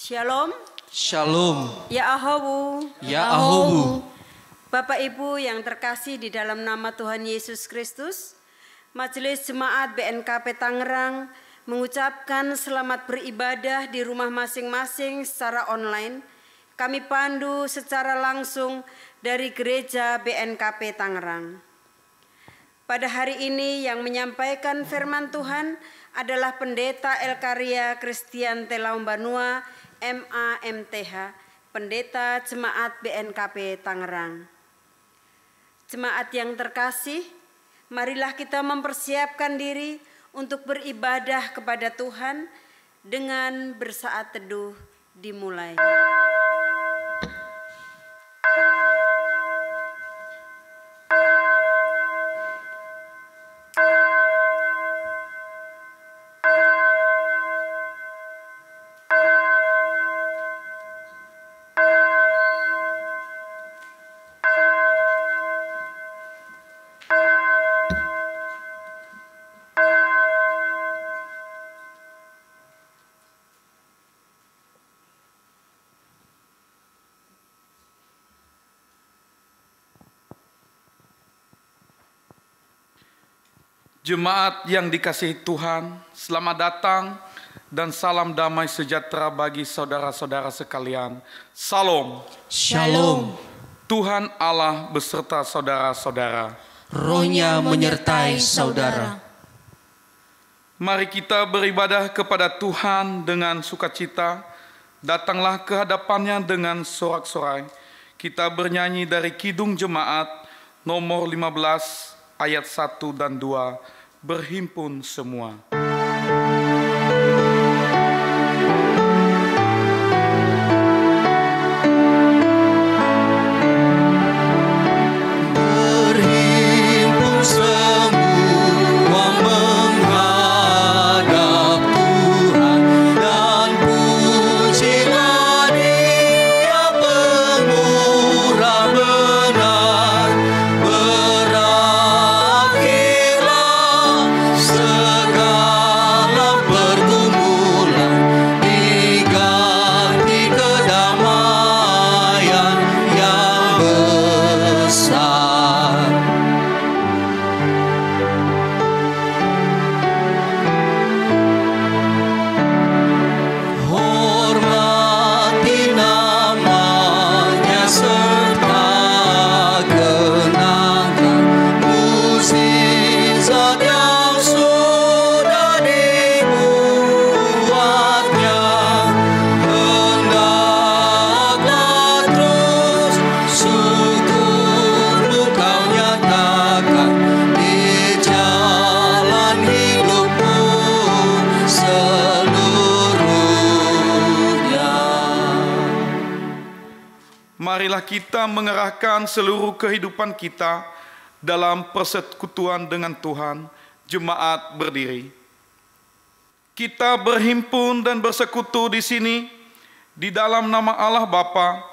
Shalom. Shalom. Ya Ahowu. Ya Ahowu. Bapak Ibu yang terkasih di dalam nama Tuhan Yesus Kristus, Majelis Jemaat BNKP Tangerang mengucapkan selamat beribadah di rumah masing-masing secara online. Kami pandu secara langsung dari Gereja BNKP Tangerang. Pada hari ini yang menyampaikan firman Tuhan adalah Pendeta Elkaria Christian Telaumbanua, MA/MTH, Pendeta Jemaat BNKP Tangerang. Jemaat yang terkasih, marilah kita mempersiapkan diri untuk beribadah kepada Tuhan dengan bersaat teduh dimulai. Jemaat yang dikasihi Tuhan, selamat datang dan salam damai sejahtera bagi saudara-saudara sekalian. Salam. Shalom. Tuhan Allah beserta saudara-saudara. Roh-Nya menyertai saudara. Mari kita beribadah kepada Tuhan dengan sukacita. Datanglah ke hadapannya dengan sorak-sorai. Kita bernyanyi dari Kidung Jemaat nomor 15 ayat 1 dan 2. Berhimpun semua. Berhimpun semua menghadap Tuhan, dan pujilah Dia pemurah benar. Berakhirlah segala pergumulan, diganti kedamaian yang besar. Hormati namanya serta kenangkan mukjizat yang sudah dibuatnya. Hendaklah terus syukurmu kau nyatakan di jalan hidupmu seluruhnya. Marilah kita mengerahkan seluruh kehidupan kita dalam persekutuan dengan Tuhan. Jemaat berdiri. Kita berhimpun dan bersekutu di sini di dalam nama Allah Bapa,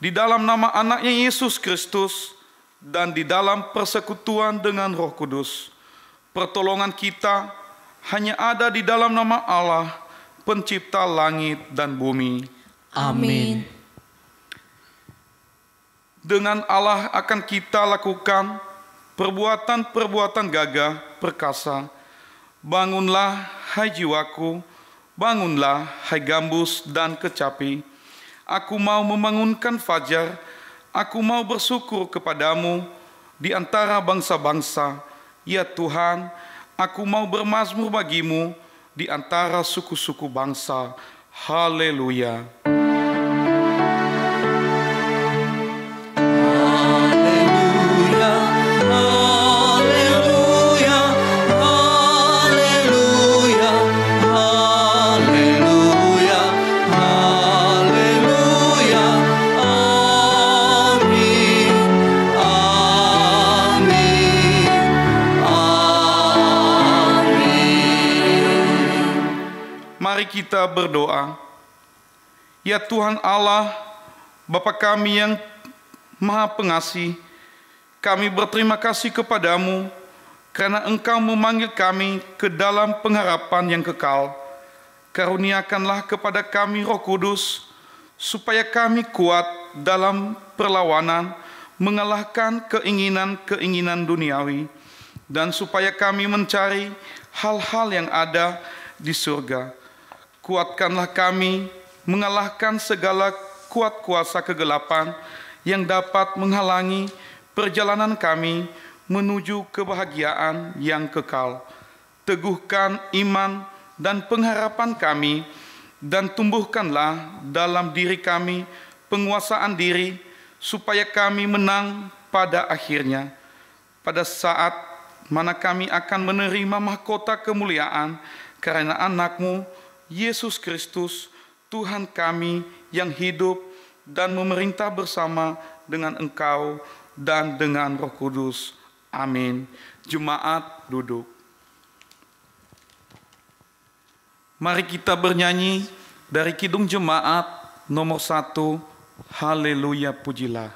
di dalam nama anaknya Yesus Kristus, dan di dalam persekutuan dengan Roh Kudus. Pertolongan kita hanya ada di dalam nama Allah, pencipta langit dan bumi. Amin. Dengan Allah akan kita lakukan perbuatan-perbuatan gagah perkasa. Bangunlah hai jiwaku, bangunlah hai gambus dan kecapi. Aku mau membangunkan fajar, aku mau bersyukur kepadamu di antara bangsa-bangsa. Ya Tuhan, aku mau bermazmur bagimu di antara suku-suku bangsa. Haleluya. Haleluya, haleluya, haleluya, haleluya, haleluya. Amin, amin, amin. Mari kita berdoa. Ya Tuhan Allah, Bapa kami yang Maha Pengasih, kami berterima kasih kepadamu karena Engkau memanggil kami ke dalam pengharapan yang kekal. karuniakanlah kepada kami Roh Kudus, supaya kami kuat dalam perlawanan mengalahkan keinginan-keinginan duniawi, dan supaya kami mencari hal-hal yang ada di surga. Kuatkanlah kami mengalahkan segala kuat kuasa kegelapan yang dapat menghalangi perjalanan kami menuju kebahagiaan yang kekal. Teguhkan iman dan pengharapan kami, dan tumbuhkanlah dalam diri kami penguasaan diri, supaya kami menang pada akhirnya. Pada saat mana kami akan menerima mahkota kemuliaan karena anak-Mu, Yesus Kristus, Tuhan kami yang hidup dan memerintah bersama dengan Engkau dan dengan Roh Kudus. Amin. Jemaat duduk. Mari kita bernyanyi dari Kidung Jemaat nomor 1, Haleluya Pujilah.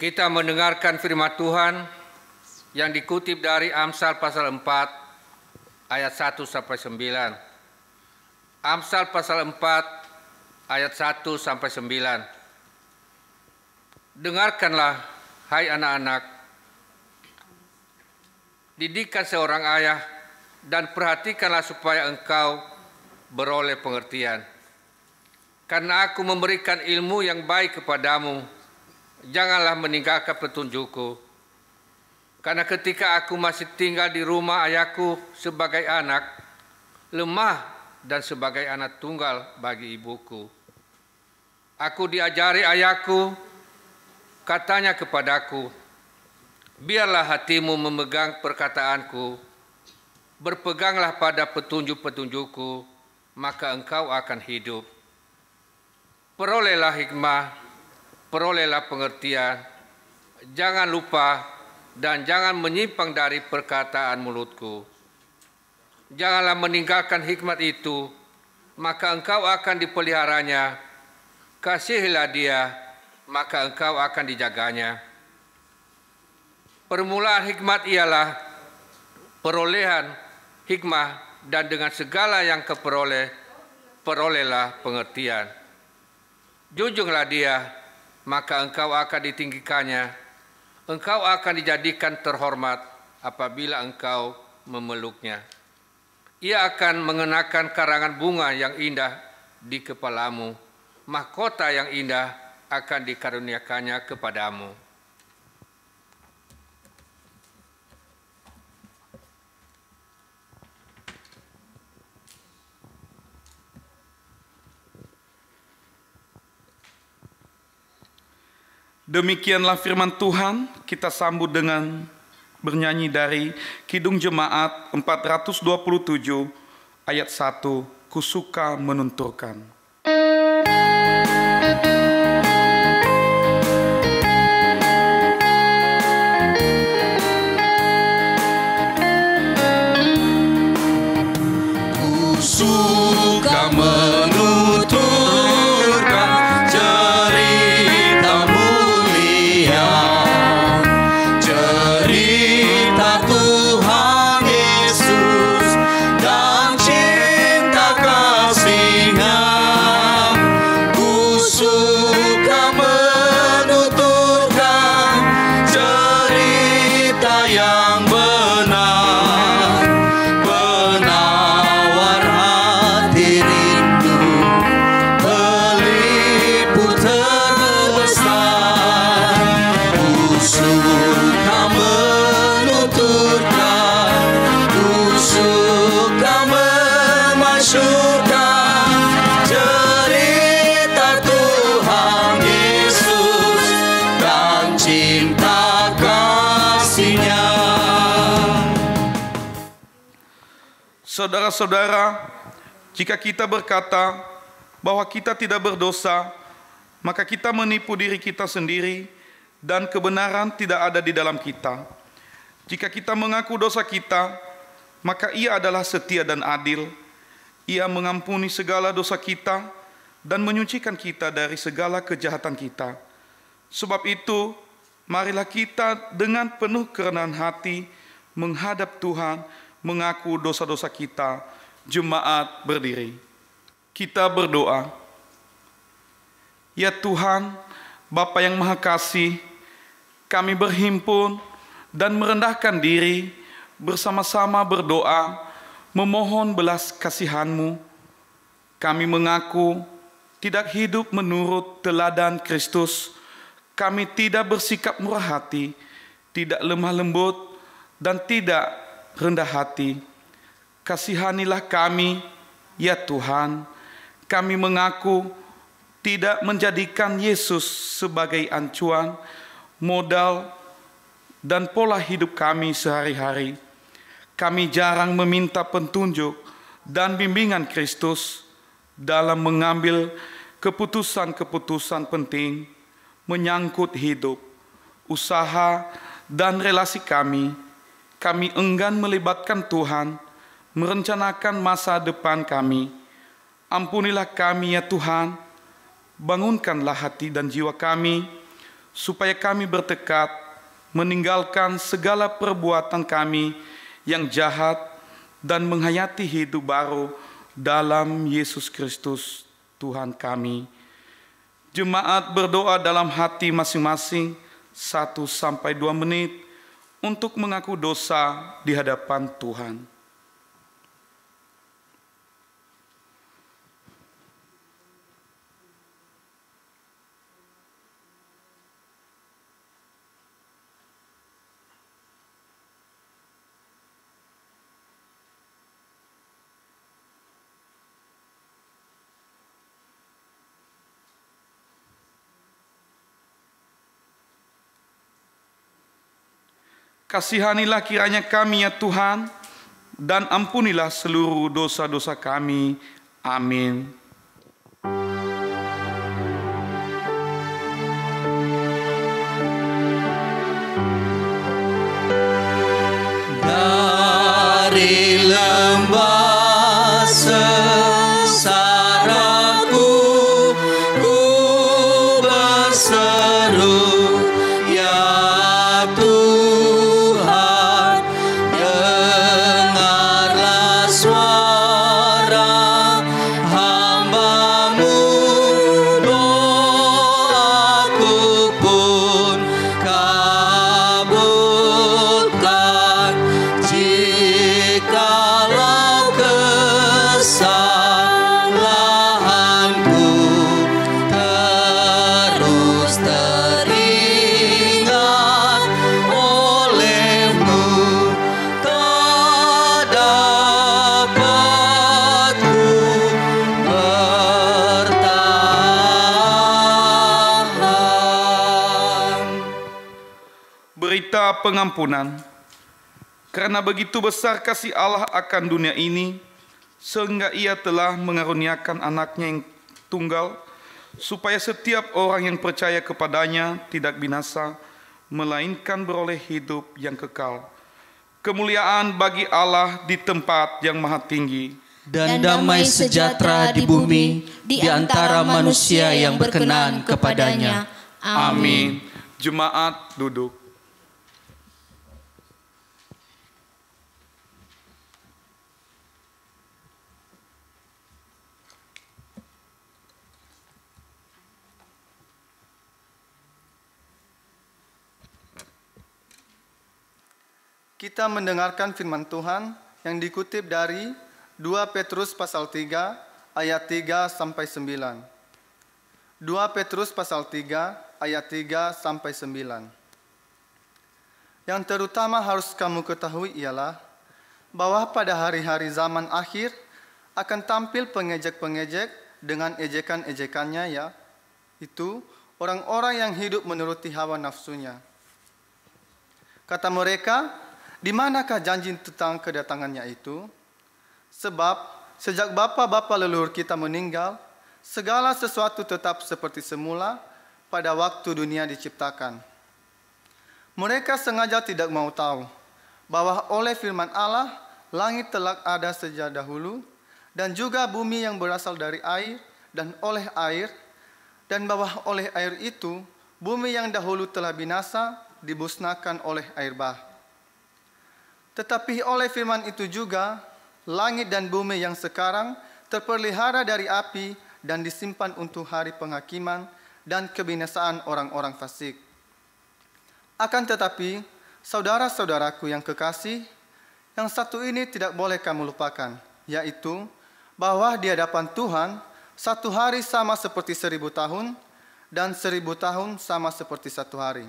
Kita mendengarkan firman Tuhan yang dikutip dari Amsal pasal 4 ayat 1 sampai 9. Amsal pasal 4 ayat 1 sampai 9. Dengarkanlah, hai anak-anak, didikan seorang ayah, dan perhatikanlah supaya engkau beroleh pengertian. Karena aku memberikan ilmu yang baik kepadamu, janganlah meninggalkan petunjukku. Karena ketika aku masih tinggal di rumah ayahku sebagai anak, lemah dan sebagai anak tunggal bagi ibuku. Aku diajari ayahku, katanya kepadaku, biarlah hatimu memegang perkataanku, berpeganglah pada petunjuk-petunjukku, maka engkau akan hidup. Perolehlah hikmah, perolehlah pengertian, jangan lupa dan jangan menyimpang dari perkataan mulutku. Janganlah meninggalkan hikmat itu, maka engkau akan dipeliharanya. Kasihilah dia, maka engkau akan dijaganya. Permulaan hikmat ialah perolehan hikmah, dan dengan segala yang perolehlah pengertian. Junjunglah dia, maka engkau akan ditinggikannya. Engkau akan dijadikan terhormat apabila engkau memeluknya. Ia akan mengenakan karangan bunga yang indah di kepalamu. Mahkota yang indah akan dikaruniakannya kepadamu. Demikianlah firman Tuhan, kita sambut dengan bernyanyi dari Kidung Jemaat 427 ayat 1, Kusuka menunturkan. Kusuka menuturkan cerita mulia, cerita Tuhan Yesus dan cinta kasih-Nya. Kusuka menuturkan cerita yang benar, penawar hati rindu, pelipur terbesar. Kusuka menuturkan, kusuka memasyurkan cerita Tuhan Yesus dan cinta kasih-Nya. Saudara-saudara, jika kita berkata bahwa kita tidak berdosa, maka kita menipu diri kita sendiri dan kebenaran tidak ada di dalam kita. Jika kita mengaku dosa kita, maka Ia adalah setia dan adil. Ia mengampuni segala dosa kita dan menyucikan kita dari segala kejahatan kita. Sebab itu, marilah kita dengan penuh kerendahan hati menghadap Tuhan, mengaku dosa-dosa kita. Jemaat berdiri. Kita berdoa. Ya Tuhan, Bapa yang Maha Kasih, kami berhimpun dan merendahkan diri bersama-sama berdoa, memohon belas kasihan-Mu. Kami mengaku tidak hidup menurut teladan Kristus. Kami tidak bersikap murah hati, tidak lemah lembut, dan tidak rendah hati. Kasihanilah kami, ya Tuhan. Kami mengaku tidak menjadikan Yesus sebagai acuan, modal, dan pola hidup kami sehari-hari. Kami jarang meminta petunjuk dan bimbingan Kristus dalam mengambil keputusan-keputusan penting menyangkut hidup, usaha, dan relasi kami. Kami enggan melibatkan Tuhan, merencanakan masa depan kami. Ampunilah kami ya Tuhan, bangunkanlah hati dan jiwa kami, supaya kami bertekad meninggalkan segala perbuatan kami yang jahat dan menghayati hidup baru dalam Yesus Kristus Tuhan kami. Jemaat berdoa dalam hati masing-masing 1 sampai 2 menit untuk mengaku dosa di hadapan Tuhan. Kasihanilah kiranya kami ya Tuhan, dan ampunilah seluruh dosa-dosa kami. Amin. Dari lembah sengsaraku, ku berseru, ya Tuhan, dengarlah suara hamba-Mu, doaku pun kabulkan. Jikalau minta pengampunan. Karena begitu besar kasih Allah akan dunia ini, sehingga Ia telah mengaruniakan anaknya yang tunggal, supaya setiap orang yang percaya kepadanya tidak binasa, melainkan beroleh hidup yang kekal. Kemuliaan bagi Allah di tempat yang maha tinggi, dan damai sejahtera di bumi di antara manusia yang berkenan kepadanya. Amin. Jemaat duduk. Kita mendengarkan firman Tuhan yang dikutip dari 2 Petrus pasal 3 ayat 3 sampai 9. 2 Petrus pasal 3 ayat 3 sampai 9. Yang terutama harus kamu ketahui ialah bahwa pada hari-hari zaman akhir akan tampil pengejek-pengejek dengan ejekan-ejekannya, yaitu orang-orang yang hidup menuruti hawa nafsunya. Kata mereka, di manakah janji tentang kedatangannya itu? Sebab sejak bapa-bapa leluhur kita meninggal, segala sesuatu tetap seperti semula pada waktu dunia diciptakan. Mereka sengaja tidak mau tahu bahwa oleh firman Allah, langit telah ada sejak dahulu, dan juga bumi yang berasal dari air dan oleh air, dan bahwa oleh air itu, bumi yang dahulu telah binasa dimusnahkan oleh air bah. Tetapi oleh firman itu juga, langit dan bumi yang sekarang terpelihara dari api dan disimpan untuk hari penghakiman dan kebinasaan orang-orang fasik. Akan tetapi, saudara-saudaraku yang kekasih, yang satu ini tidak boleh kamu lupakan, yaitu bahwa di hadapan Tuhan, satu hari sama seperti 1000 tahun, dan 1000 tahun sama seperti satu hari.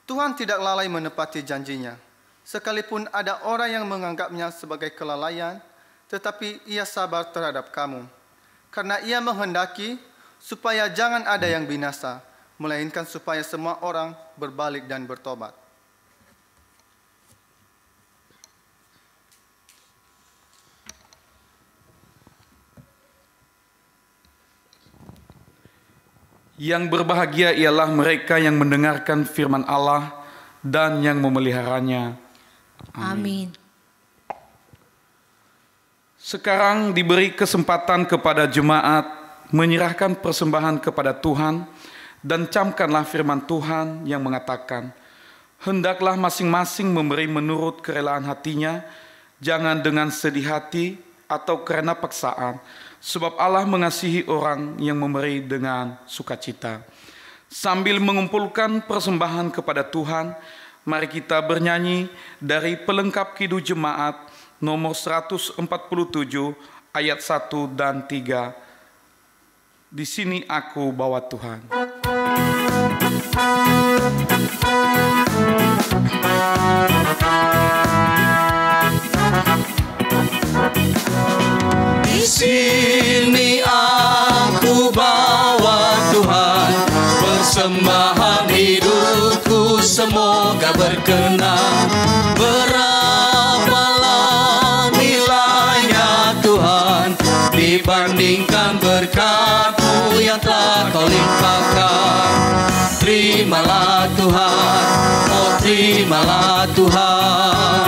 Tuhan tidak lalai menepati janjinya. Sekalipun ada orang yang menganggapnya sebagai kelalaian, tetapi Ia sabar terhadap kamu. Karena Ia menghendaki supaya jangan ada yang binasa, melainkan supaya semua orang berbalik dan bertobat. Yang berbahagia ialah mereka yang mendengarkan firman Allah dan yang memeliharanya. Amin. Sekarang diberi kesempatan kepada jemaat menyerahkan persembahan kepada Tuhan, dan camkanlah firman Tuhan yang mengatakan, hendaklah masing-masing memberi menurut kerelaan hatinya, jangan dengan sedih hati atau karena paksaan, sebab Allah mengasihi orang yang memberi dengan sukacita. Sambil mengumpulkan persembahan kepada Tuhan, mari kita bernyanyi dari pelengkap Kidung Jemaat nomor 147 ayat 1 dan 3. Di sini aku bawa Tuhan. Di sini aku bawa Tuhan, persembahan hidupku semoga berkenan. Berapalah nilainya Tuhan dibandingkan berkat-Mu yang telah Kau limpahkan. Terimalah Tuhan, oh terimalah Tuhan.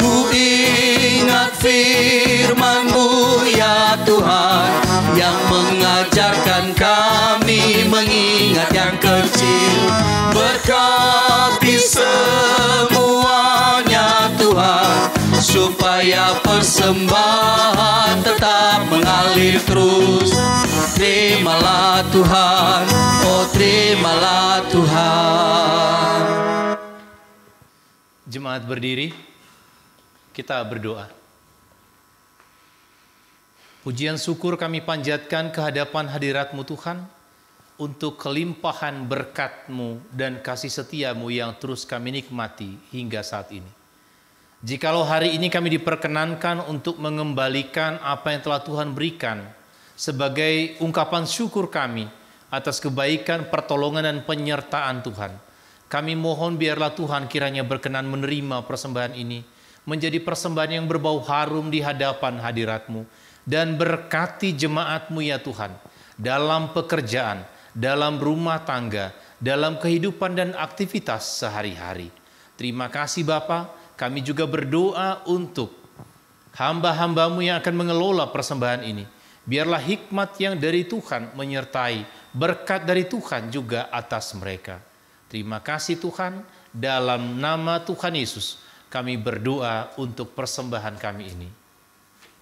Ku ingat firman-Mu ya Tuhan, yang mengajarkan kami mengingat yang kecil. Berkati semuanya Tuhan, supaya persembahan tetap mengalir terus. Terimalah Tuhan, oh terimalah Tuhan. Jemaat berdiri, kita berdoa. Pujian syukur kami panjatkan ke hadapan hadirat-Mu Tuhan, untuk kelimpahan berkat-Mu dan kasih setia-Mu yang terus kami nikmati hingga saat ini. Jikalau hari ini kami diperkenankan untuk mengembalikan apa yang telah Tuhan berikan sebagai ungkapan syukur kami, atas kebaikan, pertolongan, dan penyertaan Tuhan. Kami mohon biarlah Tuhan kiranya berkenan menerima persembahan ini menjadi persembahan yang berbau harum di hadapan hadirat-Mu, dan berkati jemaat-Mu ya Tuhan, dalam pekerjaan, dalam rumah tangga, dalam kehidupan dan aktivitas sehari-hari. Terima kasih Bapa. Kami juga berdoa untuk hamba-hamba-Mu yang akan mengelola persembahan ini. Biarlah hikmat yang dari Tuhan menyertai, berkat dari Tuhan juga atas mereka. Terima kasih Tuhan, dalam nama Tuhan Yesus kami berdoa untuk persembahan kami ini.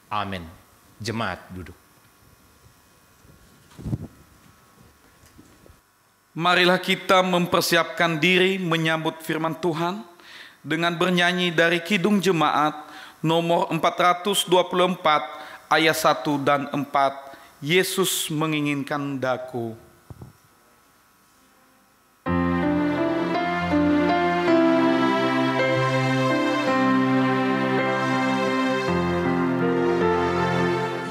Amin. Jemaat duduk. Marilah kita mempersiapkan diri menyambut firman Tuhan dengan bernyanyi dari Kidung Jemaat nomor 424 ayat 1 dan 4. Yesus menginginkan daku.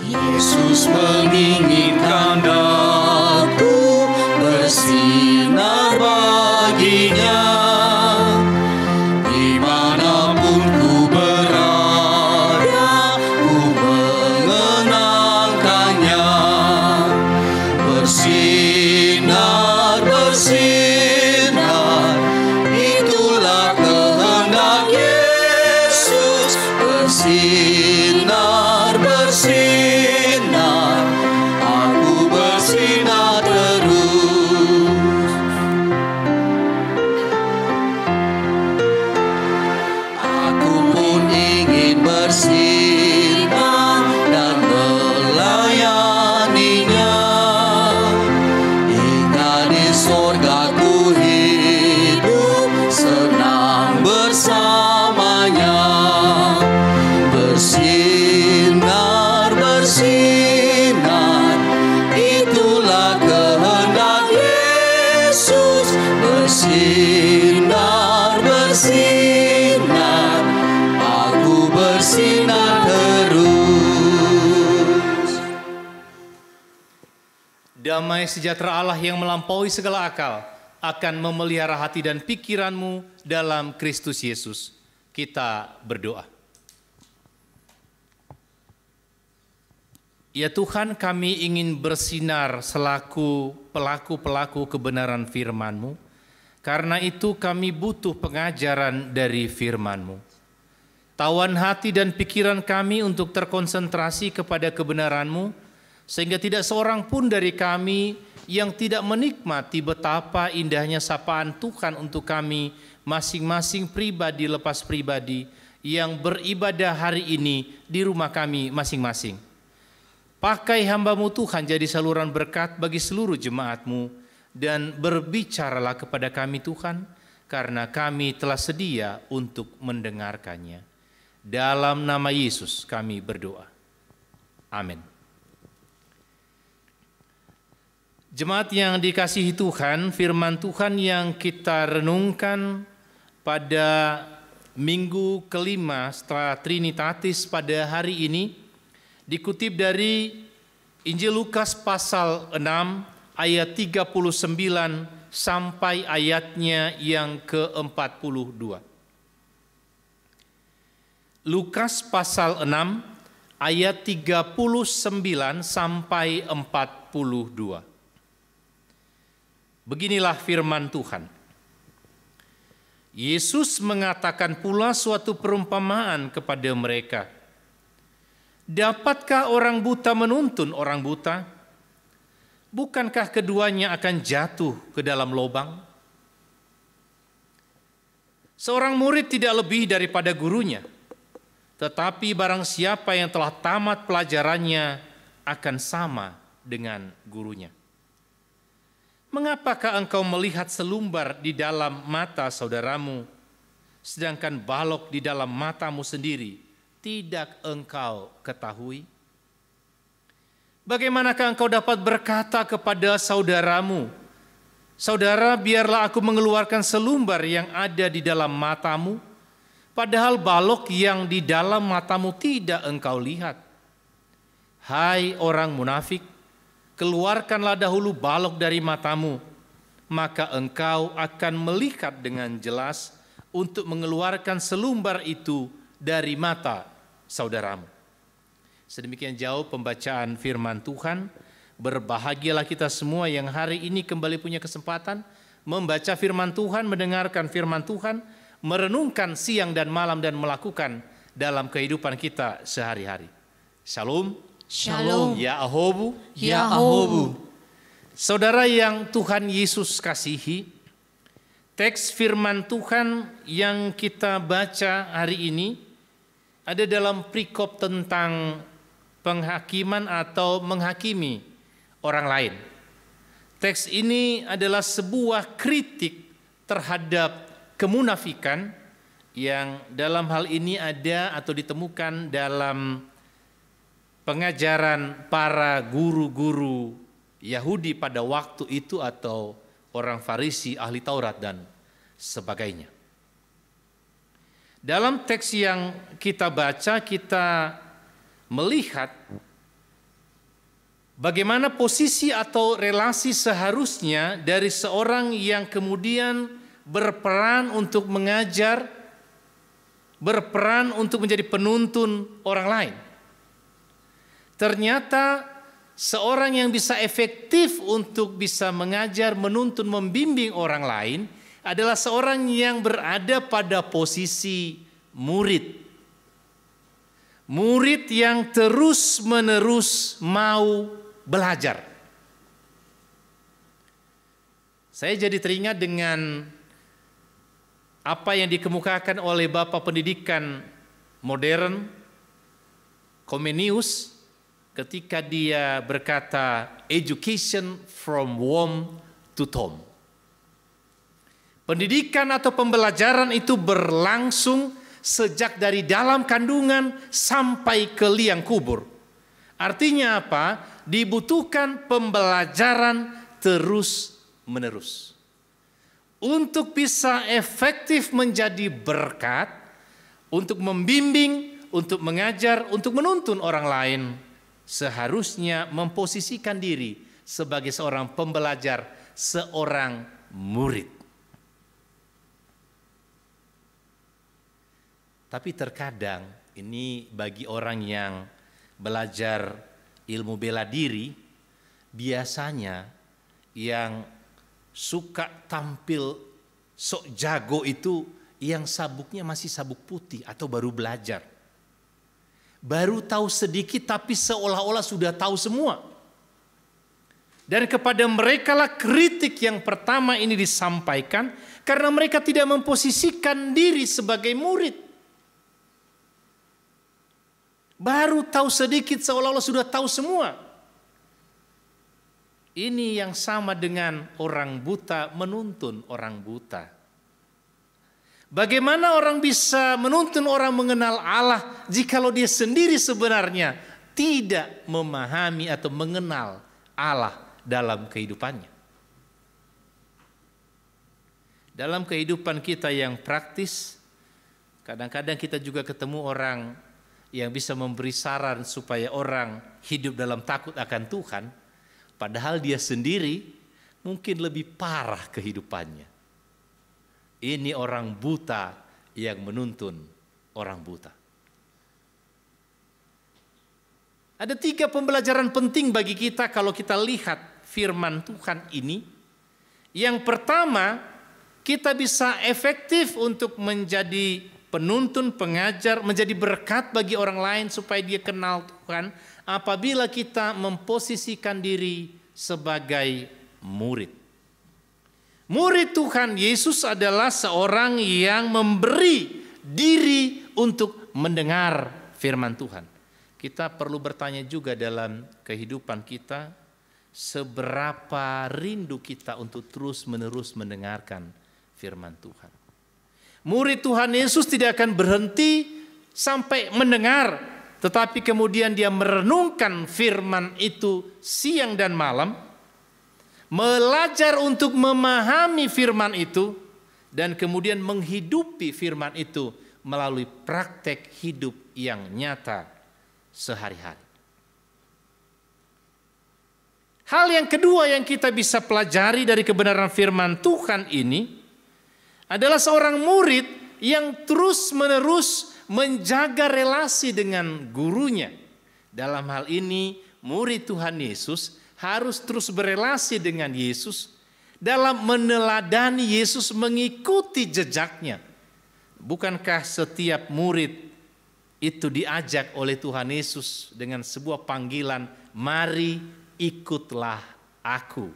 Yesus menginginkan daku bersinar baginya, dimanapun ku berada, ku mengenangkannya. Bersinar, bersinar, itulah kehendak Yesus. Bersinar, bersinar, aku bersinar terus. Aku pun ingin bersinar dan melayaninya. Hingga di sorga ku hidup senang bersamanya. Bersinar, bersinar, itulah kehendak Yesus. Bersinar, bersinar, aku bersinar terus. Damai sejahtera Allah yang melampaui segala akal akan memelihara hati dan pikiranmu dalam Kristus Yesus. Kita berdoa. Ya Tuhan, kami ingin bersinar selaku pelaku-pelaku kebenaran firman-Mu. Karena itu kami butuh pengajaran dari firman-Mu. Tawan hati dan pikiran kami untuk terkonsentrasi kepada kebenaran-Mu, sehingga tidak seorang pun dari kami yang tidak menikmati betapa indahnya sapaan Tuhan untuk kami masing-masing pribadi lepas pribadi yang beribadah hari ini di rumah kami masing-masing. Pakai hamba-Mu Tuhan jadi saluran berkat bagi seluruh jemaat-Mu, dan berbicaralah kepada kami Tuhan, karena kami telah sedia untuk mendengarkannya. Dalam nama Yesus kami berdoa. Amin. Jemaat yang dikasihi Tuhan, firman Tuhan yang kita renungkan pada minggu kelima setelah Trinitatis pada hari ini dikutip dari Injil Lukas pasal 6 ayat 39 sampai ayatnya yang ke-42. Lukas pasal 6 ayat 39 sampai 42. Beginilah firman Tuhan. Yesus mengatakan pula suatu perumpamaan kepada mereka. Dapatkah orang buta menuntun orang buta? Bukankah keduanya akan jatuh ke dalam lubang? Seorang murid tidak lebih daripada gurunya, tetapi barang siapa yang telah tamat pelajarannya akan sama dengan gurunya. Mengapakah engkau melihat selumbar di dalam mata saudaramu, sedangkan balok di dalam matamu sendiri tidak engkau ketahui? Bagaimanakah engkau dapat berkata kepada saudaramu, saudara, biarlah aku mengeluarkan selumbar yang ada di dalam matamu, padahal balok yang di dalam matamu tidak engkau lihat? Hai orang munafik, keluarkanlah dahulu balok dari matamu, maka engkau akan melihat dengan jelas untuk mengeluarkan selumbar itu dari mata saudaramu. Sedemikian jauh pembacaan firman Tuhan. Berbahagialah kita semua yang hari ini kembali punya kesempatan membaca firman Tuhan, mendengarkan firman Tuhan, merenungkan siang dan malam dan melakukan dalam kehidupan kita sehari-hari. Shalom. Shalom. Ya Ahobu. Ya Ahobu. Saudara yang Tuhan Yesus kasihi, teks firman Tuhan yang kita baca hari ini ada dalam perikop tentang penghakiman atau menghakimi orang lain. Teks ini adalah sebuah kritik terhadap kemunafikan yang dalam hal ini ada atau ditemukan dalam pengajaran para guru-guru Yahudi pada waktu itu atau orang Farisi, ahli Taurat dan sebagainya. Dalam teks yang kita baca, kita melihat bagaimana posisi atau relasi seharusnya dari seorang yang kemudian berperan untuk mengajar, berperan untuk menjadi penuntun orang lain. Ternyata seorang yang bisa efektif untuk bisa mengajar, menuntun, membimbing orang lain adalah seorang yang berada pada posisi murid. Murid yang terus-menerus mau belajar. Saya jadi teringat dengan apa yang dikemukakan oleh Bapak Pendidikan Modern Comenius ketika dia berkata education from womb to tomb. Pendidikan atau pembelajaran itu berlangsung sejak dari dalam kandungan sampai ke liang kubur. Artinya apa? Dibutuhkan pembelajaran terus-menerus. Untuk bisa efektif menjadi berkat, untuk membimbing, untuk mengajar, untuk menuntun orang lain, seharusnya memposisikan diri sebagai seorang pembelajar, seorang murid. Tapi terkadang ini bagi orang yang belajar ilmu bela diri, biasanya yang suka tampil sok jago itu yang sabuknya masih sabuk putih atau baru belajar. Baru tahu sedikit tapi seolah-olah sudah tahu semua. Dan kepada mereka lah kritik yang pertama ini disampaikan karena mereka tidak memposisikan diri sebagai murid. Baru tahu sedikit seolah-olah sudah tahu semua. Ini yang sama dengan orang buta menuntun orang buta. Bagaimana orang bisa menuntun orang mengenal Allah jikalau dia sendiri sebenarnya tidak memahami atau mengenal Allah dalam kehidupannya. Dalam kehidupan kita yang praktis, kadang-kadang kita juga ketemu orang yang bisa memberi saran supaya orang hidup dalam takut akan Tuhan, padahal dia sendiri mungkin lebih parah kehidupannya. Ini orang buta yang menuntun orang buta. Ada 3 pembelajaran penting bagi kita kalau kita lihat firman Tuhan ini. Yang pertama, kita bisa efektif untuk menjadi penuntun, pengajar, menjadi berkat bagi orang lain supaya dia kenal Tuhan apabila kita memposisikan diri sebagai murid. Murid Tuhan Yesus adalah seorang yang memberi diri untuk mendengar firman Tuhan. Kita perlu bertanya juga dalam kehidupan kita, seberapa rindu kita untuk terus-menerus mendengarkan firman Tuhan. Murid Tuhan Yesus tidak akan berhenti sampai mendengar, tetapi kemudian dia merenungkan firman itu siang dan malam, belajar untuk memahami firman itu, dan kemudian menghidupi firman itu melalui praktek hidup yang nyata sehari-hari. Hal yang kedua yang kita bisa pelajari dari kebenaran firman Tuhan ini adalah seorang murid yang terus-menerus menjaga relasi dengan gurunya. Dalam hal ini, murid Tuhan Yesus harus terus berelasi dengan Yesus dalam meneladani Yesus, mengikuti jejaknya. Bukankah setiap murid itu diajak oleh Tuhan Yesus dengan sebuah panggilan, mari ikutlah aku.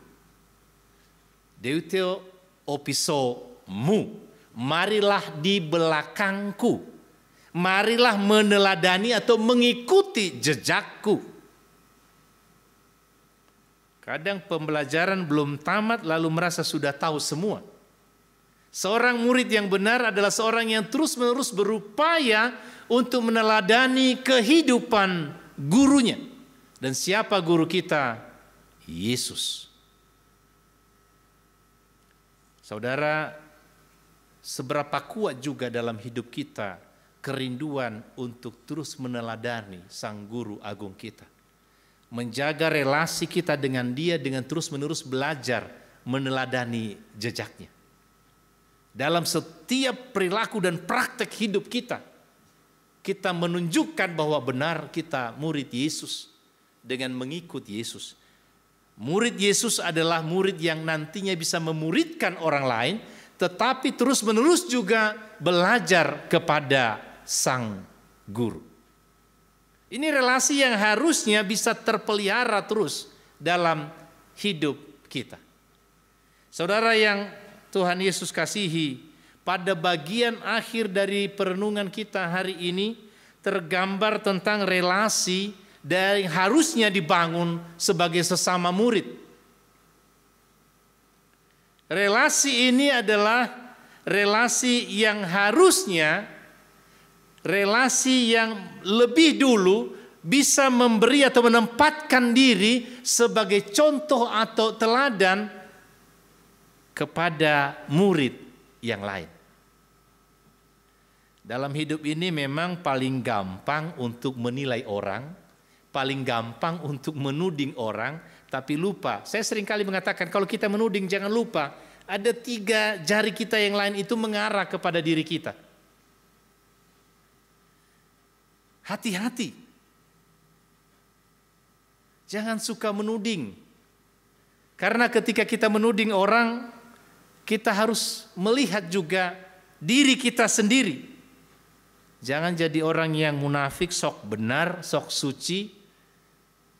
Deuteo opiso mu, marilah di belakangku, marilah meneladani atau mengikuti jejakku. Kadang pembelajaran belum tamat lalu merasa sudah tahu semua. Seorang murid yang benar adalah seorang yang terus-menerus berupaya untuk meneladani kehidupan gurunya. Dan siapa guru kita? Yesus. Saudara, seberapa kuat juga dalam hidup kita kerinduan untuk terus meneladani Sang Guru Agung kita. Menjaga relasi kita dengan Dia dengan terus-menerus belajar meneladani jejaknya. Dalam setiap perilaku dan praktek hidup kita, kita menunjukkan bahwa benar kita murid Yesus dengan mengikut Yesus. Murid Yesus adalah murid yang nantinya bisa memuridkan orang lain, tetapi terus-menerus juga belajar kepada Sang Guru. Ini relasi yang harusnya bisa terpelihara terus dalam hidup kita. Saudara yang Tuhan Yesus kasihi, pada bagian akhir dari perenungan kita hari ini tergambar tentang relasi yang harusnya dibangun sebagai sesama murid. Relasi ini adalah relasi yang harusnya relasi yang lebih dulu bisa memberi atau menempatkan diri sebagai contoh atau teladan kepada murid yang lain. Dalam hidup ini memang paling gampang untuk menilai orang, paling gampang untuk menuding orang, tapi lupa. Saya seringkali mengatakan kalau kita menuding jangan lupa ada 3 jari kita yang lain itu mengarah kepada diri kita. Hati-hati. Jangan suka menuding. Karena ketika kita menuding orang, kita harus melihat juga diri kita sendiri. Jangan jadi orang yang munafik, sok benar, sok suci,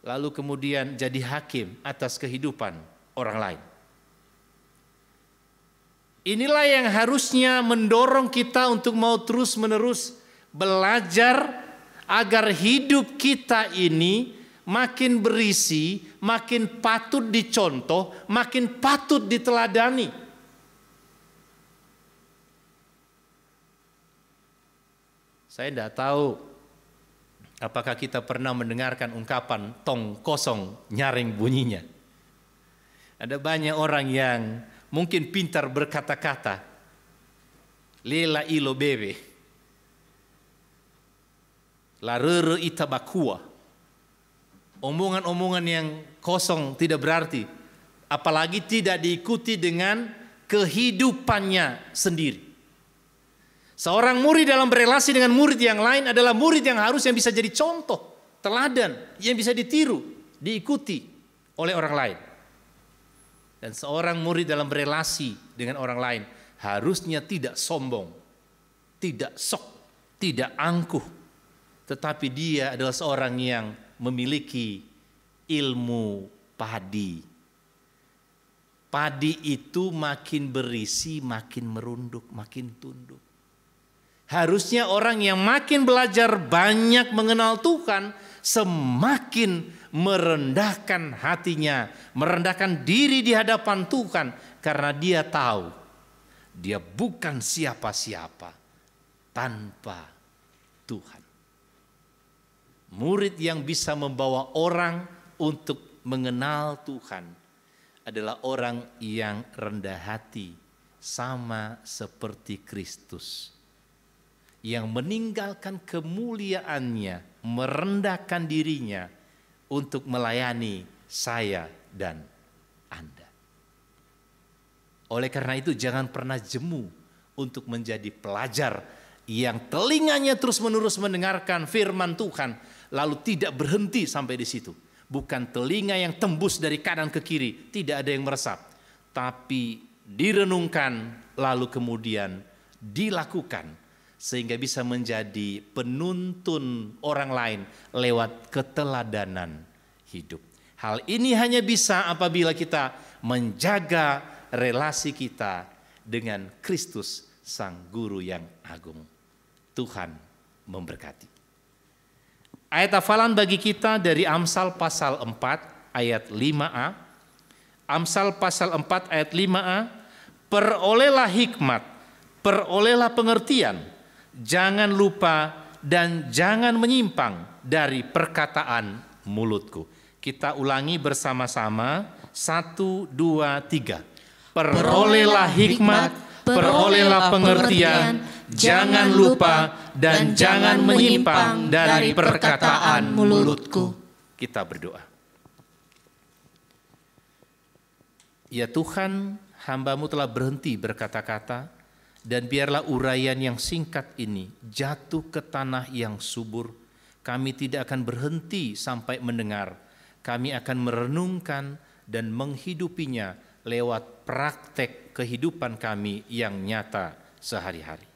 lalu kemudian jadi hakim atas kehidupan orang lain. Inilah yang harusnya mendorong kita untuk mau terus-menerus belajar agar hidup kita ini makin berisi, makin patut dicontoh, makin patut diteladani. Saya tidak tahu apakah kita pernah mendengarkan ungkapan tong kosong nyaring bunyinya. Ada banyak orang yang mungkin pintar berkata-kata, lela ilo bebe, larere itabakua. Omongan-omongan yang kosong tidak berarti, apalagi tidak diikuti dengan kehidupannya sendiri. Seorang murid dalam berelasi dengan murid yang lain adalah murid yang harusnya bisa jadi contoh, teladan, yang bisa ditiru, diikuti oleh orang lain. Dan seorang murid dalam berelasi dengan orang lain harusnya tidak sombong, tidak sok, tidak angkuh, tetapi dia adalah seorang yang memiliki ilmu padi. Padi itu makin berisi, makin merunduk, makin tunduk. Harusnya orang yang makin belajar banyak mengenal Tuhan, semakin merendahkan hatinya, merendahkan diri di hadapan Tuhan, karena dia tahu dia bukan siapa-siapa tanpa Tuhan. Murid yang bisa membawa orang untuk mengenal Tuhan adalah orang yang rendah hati, sama seperti Kristus, yang meninggalkan kemuliaannya, merendahkan dirinya untuk melayani saya dan Anda. Oleh karena itu jangan pernah jemu untuk menjadi pelajar yang telinganya terus-menerus mendengarkan firman Tuhan, lalu tidak berhenti sampai di situ. Bukan telinga yang tembus dari kanan ke kiri, tidak ada yang meresap, tapi direnungkan lalu kemudian dilakukan sehingga bisa menjadi penuntun orang lain lewat keteladanan hidup. Hal ini hanya bisa apabila kita menjaga relasi kita dengan Kristus Sang Guru yang agung. Tuhan memberkati. Ayat hafalan bagi kita dari Amsal pasal 4 ayat 5a. Amsal pasal 4 ayat 5a. Perolehlah hikmat, perolehlah pengertian, jangan lupa dan jangan menyimpang dari perkataan mulutku. Kita ulangi bersama-sama. 1, 2, 3. Perolehlah hikmat, perolehlah pengertian, jangan lupa dan jangan menyimpang dari perkataan mulutku. Kita berdoa. Ya Tuhan, hamba-Mu telah berhenti berkata-kata, dan biarlah uraian yang singkat ini jatuh ke tanah yang subur. Kami tidak akan berhenti sampai mendengar. Kami akan merenungkan dan menghidupinya lewat praktek kehidupan kami yang nyata sehari-hari.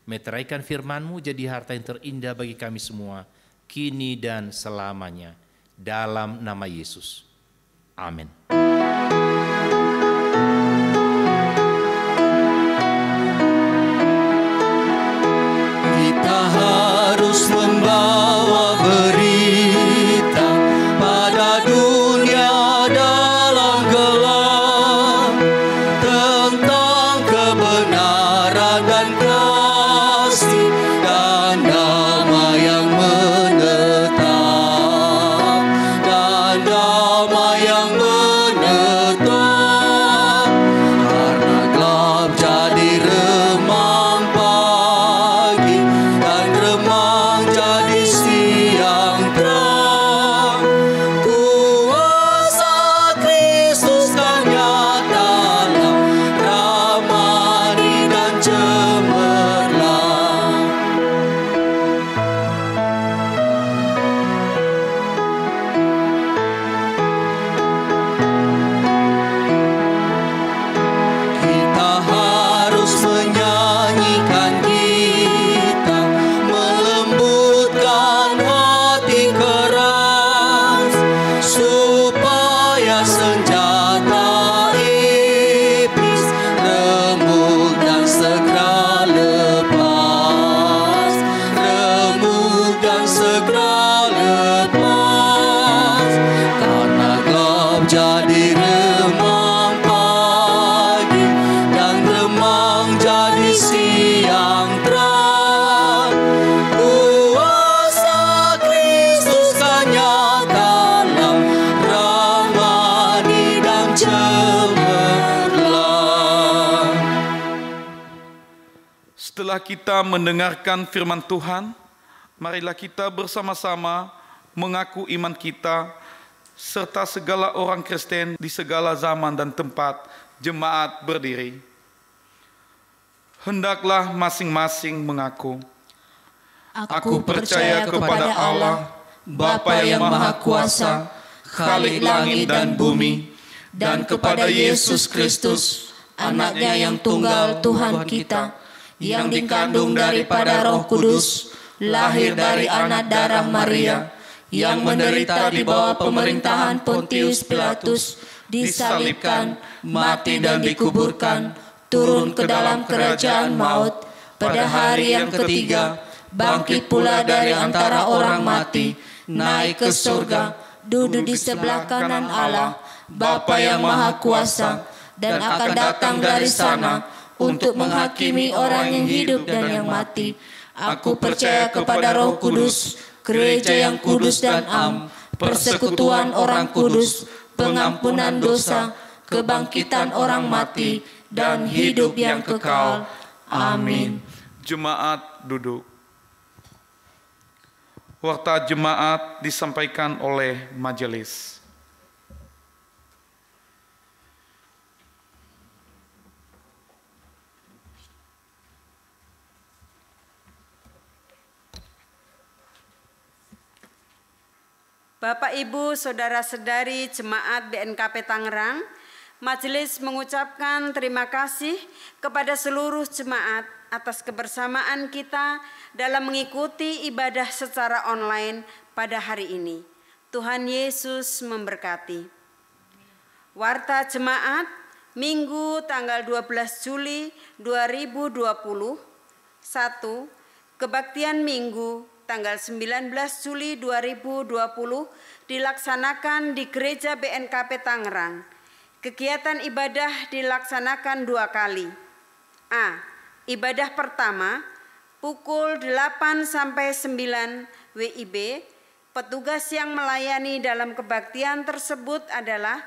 Meteraikan firman-Mu jadi harta yang terindah bagi kami semua, kini dan selamanya. Dalam nama Yesus. Amin. Kita harus membawa berita pada dunia dalam gelap tentang kebenaran dan kasih dan damai yang menetap, dan damai yang menetap, karena gelap jadi remang pagi dan remang jadi siang terang. Kuasa Kristus kan nyata dalam ramani dan cemerlang. Kita harus menyanyikan kita, melembutkan hati keras, supaya senjata iblis remuk dan segera lepas, remuk dan segera lepas, karena gelap jadi remang pagi dan remang jadi siang terang. Kuasa Kristus kan nyata dalam ramani dan cemerlang. Setelah kita mendengarkan firman Tuhan, marilah kita bersama-sama mengaku iman kita serta segala orang Kristen di segala zaman dan tempat. Jemaat berdiri. Hendaklah masing-masing mengaku. Aku percaya kepada Allah, Bapa yang Maha Kuasa, Khalik langit dan bumi, dan kepada Yesus Kristus, Anaknya yang tunggal Tuhan kita, yang dikandung daripada Roh Kudus, lahir dari anak darah Maria, yang menderita di bawah pemerintahan Pontius Pilatus, disalibkan, mati dan dikuburkan, turun ke dalam kerajaan maut, pada hari yang ketiga, bangkit pula dari antara orang mati, naik ke surga, duduk di sebelah kanan Allah, Bapa yang Maha Kuasa, dan akan datang dari sana untuk menghakimi orang yang hidup dan yang mati. Aku percaya kepada Roh Kudus, gereja yang kudus dan am, persekutuan orang kudus, pengampunan dosa, kebangkitan orang mati, dan hidup yang kekal. Amin. Jemaat duduk. Warta jemaat disampaikan oleh majelis. Bapak, Ibu, Saudara-saudari Jemaat BNKP Tangerang, Majelis mengucapkan terima kasih kepada seluruh jemaat atas kebersamaan kita dalam mengikuti ibadah secara online pada hari ini. Tuhan Yesus memberkati. Warta Jemaat Minggu tanggal 12 Juli 2020. 1. Kebaktian Minggu tanggal 19 Juli 2020 dilaksanakan di Gereja BNKP Tangerang. Kegiatan ibadah dilaksanakan 2 kali. A. Ibadah pertama pukul 8 sampai 9 WIB. Petugas yang melayani dalam kebaktian tersebut adalah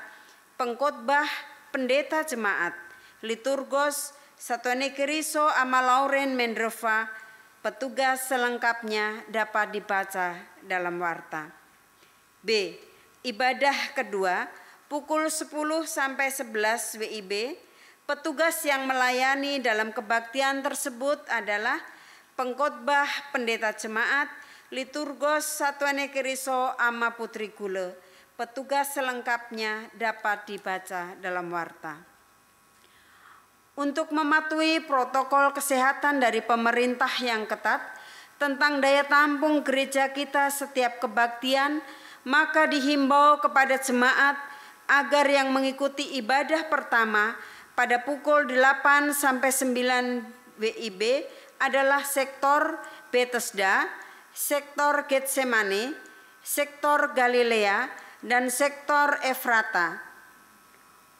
pengkhotbah pendeta jemaat, liturgos, Satuane Keriso Ama Lauren Mendrova. Petugas selengkapnya dapat dibaca dalam warta. B. Ibadah kedua pukul 10 sampai 11 WIB. Petugas yang melayani dalam kebaktian tersebut adalah pengkhotbah pendeta jemaat, liturgos Satuane Keriso Ama Putri Gule. Petugas selengkapnya dapat dibaca dalam warta. Untuk mematuhi protokol kesehatan dari pemerintah yang ketat tentang daya tampung gereja kita setiap kebaktian, maka dihimbau kepada jemaat agar yang mengikuti ibadah pertama pada pukul 8 sampai 9 WIB adalah sektor Bethesda, sektor Getsemane, sektor Galilea, dan sektor Efrata.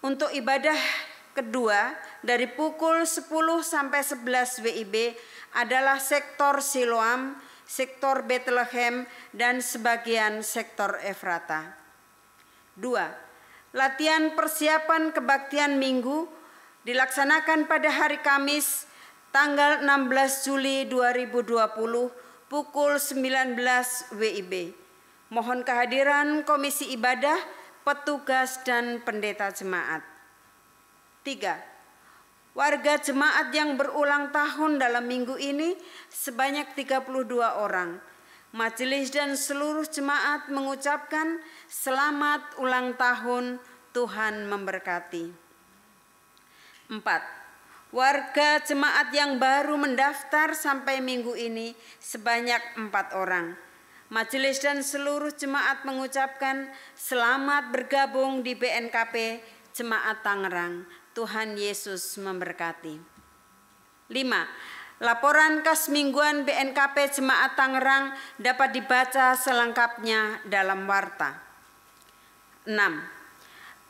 Untuk ibadah kedua dari pukul 10 sampai 11 WIB adalah sektor Siloam, sektor Bethlehem, dan sebagian sektor Efrata. 2. Latihan persiapan kebaktian Minggu dilaksanakan pada hari Kamis tanggal 16 Juli 2020 pukul 19 WIB. Mohon kehadiran Komisi Ibadah, petugas, dan pendeta jemaat. 3. Warga jemaat yang berulang tahun dalam minggu ini sebanyak 32 orang. Majelis dan seluruh jemaat mengucapkan selamat ulang tahun, Tuhan memberkati. 4. Warga jemaat yang baru mendaftar sampai minggu ini sebanyak 4 orang. Majelis dan seluruh jemaat mengucapkan selamat bergabung di BNKP Jemaat Tangerang. Tuhan Yesus memberkati. 5. Laporan kas mingguan BNKP Jemaat Tangerang dapat dibaca selengkapnya dalam warta. 6.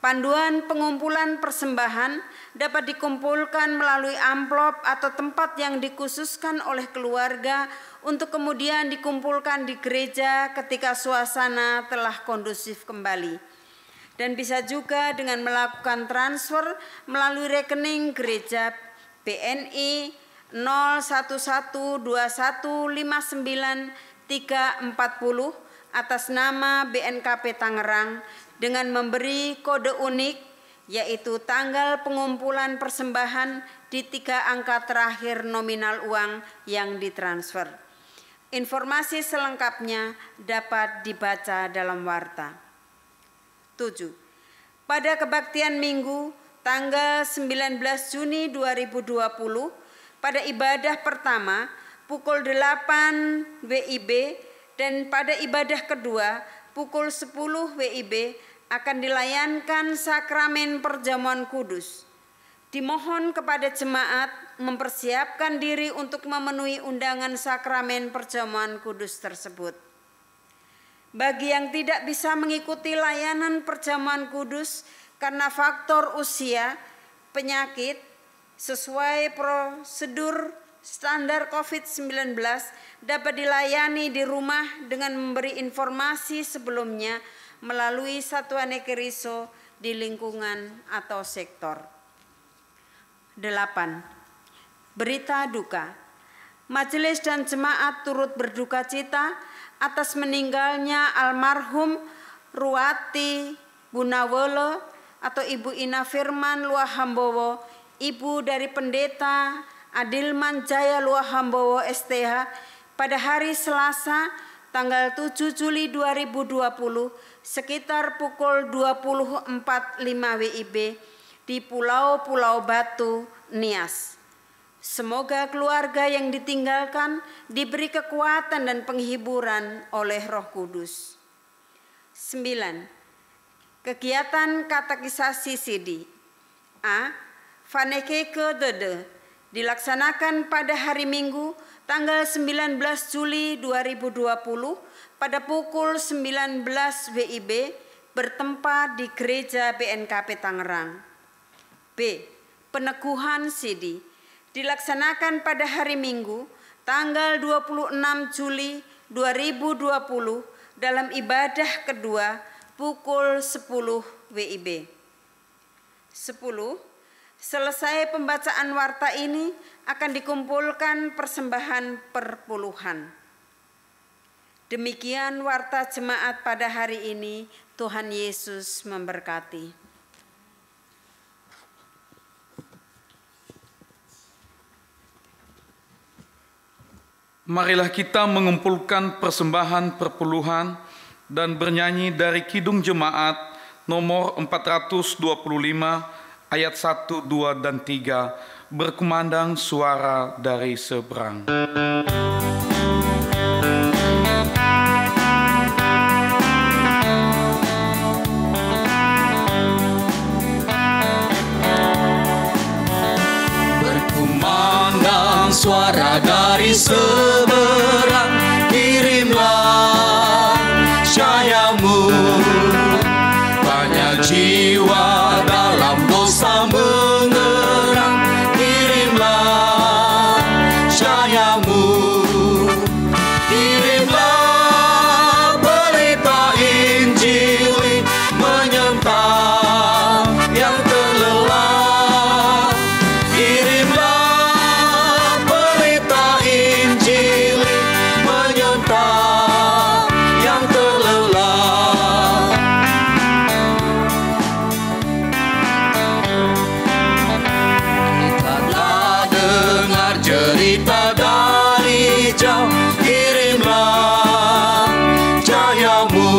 Panduan pengumpulan persembahan dapat dikumpulkan melalui amplop atau tempat yang dikhususkan oleh keluarga untuk kemudian dikumpulkan di gereja ketika suasana telah kondusif kembali. Dan bisa juga dengan melakukan transfer melalui rekening gereja BNI 0112159340 atas nama BNKP Tangerang dengan memberi kode unik yaitu tanggal pengumpulan persembahan di 3 angka terakhir nominal uang yang ditransfer. Informasi selengkapnya dapat dibaca dalam warta. 7. Pada kebaktian Minggu tanggal 19 Juni 2020 pada ibadah pertama pukul 8 WIB dan pada ibadah kedua pukul 10 WIB akan dilayankan sakramen perjamuan kudus. Dimohon kepada jemaat mempersiapkan diri untuk memenuhi undangan sakramen perjamuan kudus tersebut. Bagi yang tidak bisa mengikuti layanan perjamuan kudus karena faktor usia, penyakit, sesuai prosedur standar COVID-19 dapat dilayani di rumah dengan memberi informasi sebelumnya melalui Satuane Keriso di lingkungan atau sektor. 8. Berita duka. Majelis dan jemaat turut berduka cita atas meninggalnya almarhum Ruwati Bunawolo atau Ibu Ina Firman Luahambowo, ibu dari pendeta Adilman Jaya Luahambowo STH pada hari Selasa tanggal 7 Juli 2020 sekitar pukul 24.05 WIB di Pulau Batu, Nias. Semoga keluarga yang ditinggalkan diberi kekuatan dan penghiburan oleh Roh Kudus. 9. Kegiatan katekisasi Sidi. A. Vanekeke Dede dilaksanakan pada hari Minggu tanggal 19 Juli 2020 pada pukul 19 WIB bertempat di Gereja BNKP Tangerang. B. Peneguhan Sidi dilaksanakan pada hari Minggu tanggal 26 Juli 2020 dalam ibadah kedua pukul 10 WIB. 10. Selesai pembacaan warta ini akan dikumpulkan persembahan perpuluhan. Demikian warta jemaat pada hari ini. Tuhan Yesus memberkati. Marilah kita mengumpulkan persembahan perpuluhan dan bernyanyi dari Kidung Jemaat nomor 425 ayat 1, 2, dan 3 berkumandang suara dari seberang. Berkumandang suara dari seberang, kirimlah syayamu. Banyak jiwa dalam dosa mengerang, kirimlah syayamu. Kirimlah berita Injil menyentang yang terlelah. Kirimlah berita Injil menyentang yang terlelah. Kita telah dengar cerita dari jauh, kirimlah cahayamu.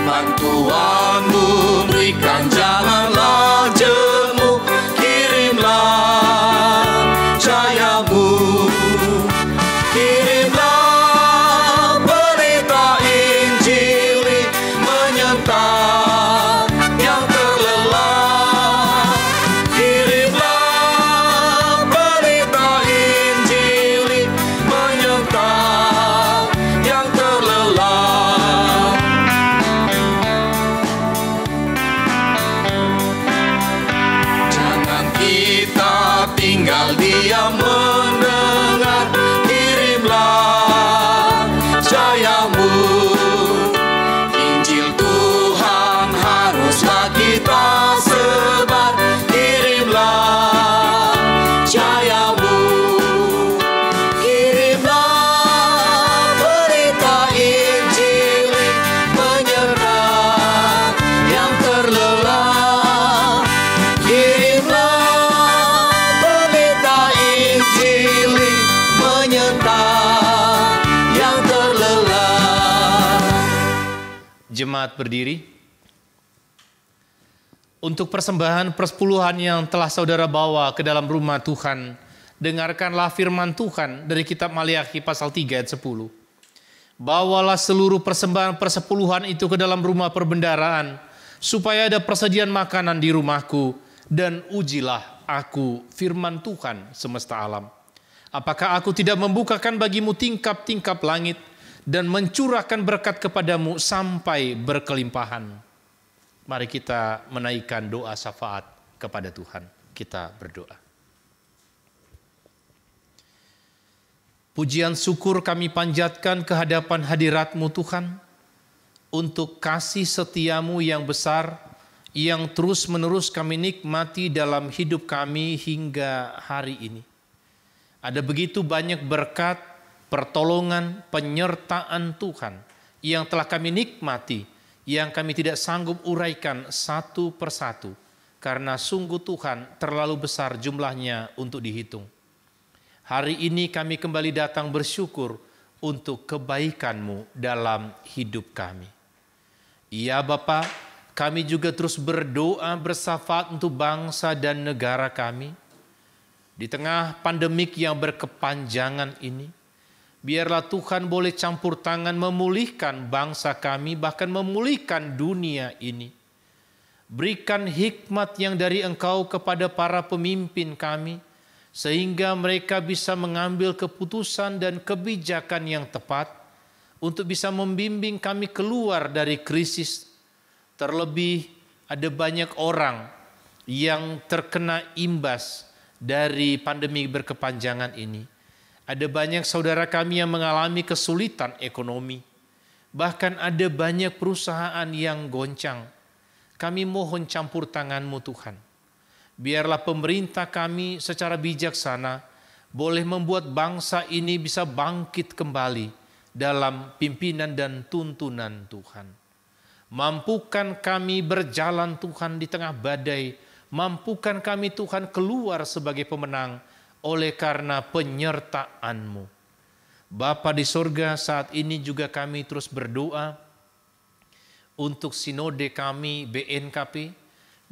Bantuanmu berikan, janganlah jemu, kirimlah cahayamu. Kirimlah berita Injil menyentang yang terlelah. Kirimlah berita Injil menyentang yang terlelah. Jangan kita tinggal diam mendengar, kirimlah cahayamu. Injil Tuhan haruslah kita sebar, kirimlah cahayamu. Kirimlah berita Injil menyerang yang terlelah. Kirimlah berita Injil menyerang yang terlelah. Jemaat berdiri. Untuk persembahan persepuluhan yang telah saudara bawa ke dalam rumah Tuhan, dengarkanlah firman Tuhan dari kitab Maliaki pasal 3 ayat 10. Bawalah seluruh persembahan persepuluhan itu ke dalam rumah perbendaharaan, supaya ada persediaan makanan di rumahku, dan ujilah aku, firman Tuhan semesta alam. Apakah aku tidak membukakan bagimu tingkap-tingkap langit, dan mencurahkan berkat kepadamu sampai berkelimpahan. Mari kita menaikkan doa syafaat kepada Tuhan. Kita berdoa. Pujian syukur kami panjatkan ke hadapan hadirat-Mu Tuhan, untuk kasih setiamu yang besar, yang terus-menerus kami nikmati dalam hidup kami hingga hari ini. Ada begitu banyak berkat, pertolongan, penyertaan Tuhan yang telah kami nikmati, yang kami tidak sanggup uraikan satu persatu, karena sungguh Tuhan terlalu besar jumlahnya untuk dihitung. Hari ini kami kembali datang bersyukur untuk kebaikan-Mu dalam hidup kami. Ya Bapa, kami juga terus berdoa bersyafaat untuk bangsa dan negara kami. Di tengah pandemik yang berkepanjangan ini, biarlah Tuhan boleh campur tangan memulihkan bangsa kami, bahkan memulihkan dunia ini. Berikan hikmat yang dari Engkau kepada para pemimpin kami, sehingga mereka bisa mengambil keputusan dan kebijakan yang tepat untuk bisa membimbing kami keluar dari krisis. Terlebih ada banyak orang yang terkena imbas dari pandemi berkepanjangan ini. Ada banyak saudara kami yang mengalami kesulitan ekonomi. Bahkan ada banyak perusahaan yang goncang. Kami mohon campur tangan-Mu Tuhan. Biarlah pemerintah kami secara bijaksana boleh membuat bangsa ini bisa bangkit kembali dalam pimpinan dan tuntunan Tuhan. Mampukan kami berjalan Tuhan di tengah badai. Mampukan kami Tuhan keluar sebagai pemenang oleh karena penyertaan-Mu. Bapa di sorga, saat ini juga kami terus berdoa untuk sinode kami BNKP.